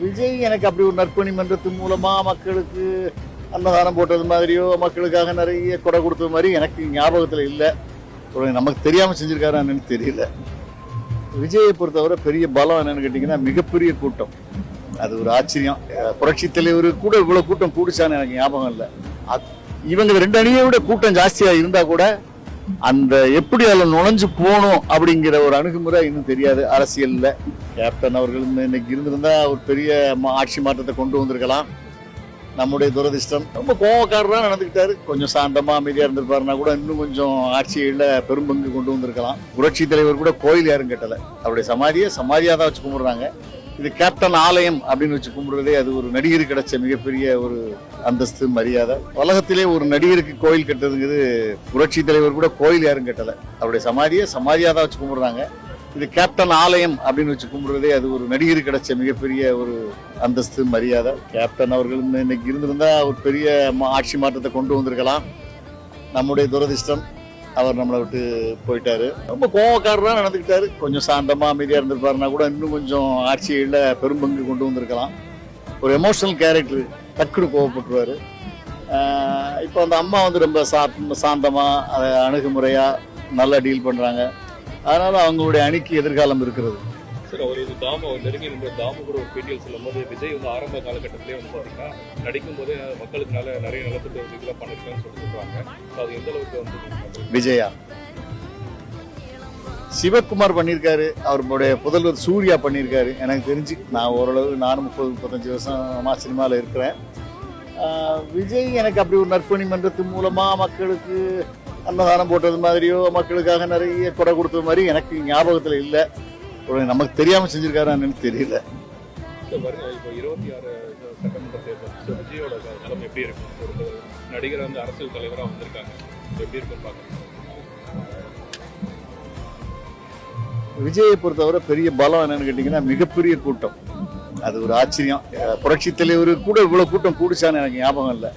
விஜய் எனக்கு அப்படி ஒரு நற்பணி மன்றத்து மூலமா மக்களுக்கு அன்னதானம் போட்டது மாதிரியோ மக்களுக்காக நிறைய கொடை கொடுத்தது மாதிரி எனக்கு ஞாபகத்தில் இல்லை. நமக்கு தெரியாம செஞ்சிருக்காருன்னு தெரியல. விஜயை பொறுத்தவரை பெரிய பலம் என்னன்னு கேட்டீங்கன்னா மிகப்பெரிய கூட்டம். அது ஒரு ஆச்சரியம். புரட்சி தலைவர் கூட இவ்வளவு கூட்டம் கூடிச்சான்னு எனக்கு ஞாபகம் இல்லை. இவங்க ரெண்டு அணியை விட கூட்டம் ஜாஸ்தியா இருந்தா கூட அந்த எப்படி அதில் நுழைஞ்சு போகணும் அப்படிங்கிற ஒரு அணுகுமுறை இன்னும் தெரியாது அரசியல்ல. கேப்டன் அவர்கள் இன்னைக்கு இருந்திருந்தா ஒரு பெரிய ஆட்சி மாற்றத்தை கொண்டு வந்திருக்கலாம். நம்முடைய துரதிர்ஷ்டம். ரொம்ப கோவக்காரரா நடந்துக்கிட்டாரு. கொஞ்சம் சாந்தமா அமைதியா இருந்திருப்பாருன்னா கூட இன்னும் கொஞ்சம் ஆட்சியில பெரும்பங்கு கொண்டு வந்திருக்கலாம். புரட்சி தலைவர் கூட கோயில் யாரும் கட்டல, அவருடைய சமாதியா தான் வச்சு கும்பிடுறாங்க. இது கேப்டன் ஆலயம் அப்படின்னு வச்சு கும்பிடுறதே அது ஒரு நடிகருக்கு கிடைச்ச மிகப்பெரிய ஒரு அந்தஸ்து, மரியாதை. உலகத்திலே ஒரு நடிகருக்கு கோயில் கட்டுறதுங்கிறது புரட்சி தலைவர் கூட கோயில் யாரும் கட்டல, அவருடைய சமாதியா தான் வச்சு கும்பிடுறாங்க. இது கேப்டன் ஆலயம் அப்படின்னு வச்சு கும்பிடுறதே அது ஒரு நடிகருக்கு கிடைச்ச மிகப்பெரிய ஒரு அந்தஸ்து, மரியாதை. கேப்டன் அவர்கள் இன்னைக்கு இருந்திருந்தா ஒரு பெரிய ஆட்சி மாற்றத்தை கொண்டு வந்திருக்கலாம். நம்முடைய துரதிர்ஷ்டம், அவர் நம்மளை விட்டு போயிட்டாரு. ரொம்ப கோவக்காரரா நடந்துக்கிட்டாரு. கொஞ்சம் சாந்தமா அமைதியா இருந்திருப்பாருன்னா கூட இன்னும் கொஞ்சம் ஆட்சியில பெரும்பங்கு கொண்டு வந்திருக்கலாம். ஒரு எமோஷனல் கேரக்டர், டக்குனு கோவப்பட்டுருவாரு. இப்போ அந்த அம்மா ரொம்ப சாந்தமா அணுகுமுறையா நல்லா டீல் பண்றாங்க. அதனால அவங்களுடைய அணிக்கு எதிர்காலம் இருக்கிறது. சார், அவர் நெருங்கி நின்ற தாமு கூட ஒரு பேட்டியில் சொல்லும் போது விஜய் ஆரம்ப காலகட்டத்திலே பார்த்தீங்கன்னா நடிக்கும் போது மக்களுக்கு நிறைய நலத்திட்ட உதவிகளை பண்ணிருக்கான்னு சொல்றாங்க. அது எந்த அளவுக்கு விஜயா சிவகுமார் பண்ணியிருக்காரு, அவருடைய புதல்வர் சூர்யா பண்ணியிருக்காரு. எனக்கு தெரிஞ்சு நான் ஓரளவு நானும் 30-35 வருஷமா சினிமாவில் இருக்கிறேன். விஜய் எனக்கு அப்படி ஒரு நற்பணி மன்றத்து மூலமா மக்களுக்கு அன்னதானம் போட்டது மாதிரியோ மக்களுக்காக நிறைய கொடை கொடுத்தது மாதிரி எனக்கு ஞாபகத்தில் இல்லை. நமக்கு தெரியாம செஞ்சிருக்காருன்னு தெரியல. இப்போ 26 சட்டமன்ற தேர்தல் விஜயோட நிலைமை எப்படி இருக்கும்? ஒரு நடிகர் அரசியல் தலைவராக வந்திருக்காங்க, எப்படி இருக்குன்னு பாக்குறீங்க? விஜயை பொறுத்தவரை பெரிய பலம் என்னன்னு கேட்டீங்கன்னா மிகப்பெரிய கூட்டம். அது ஒரு ஆச்சரியம். புரட்சி தலைவர் கூட இவ்வளவு கூட்டம் கூடிச்சான்னு எனக்கு ஞாபகம் இல்லை.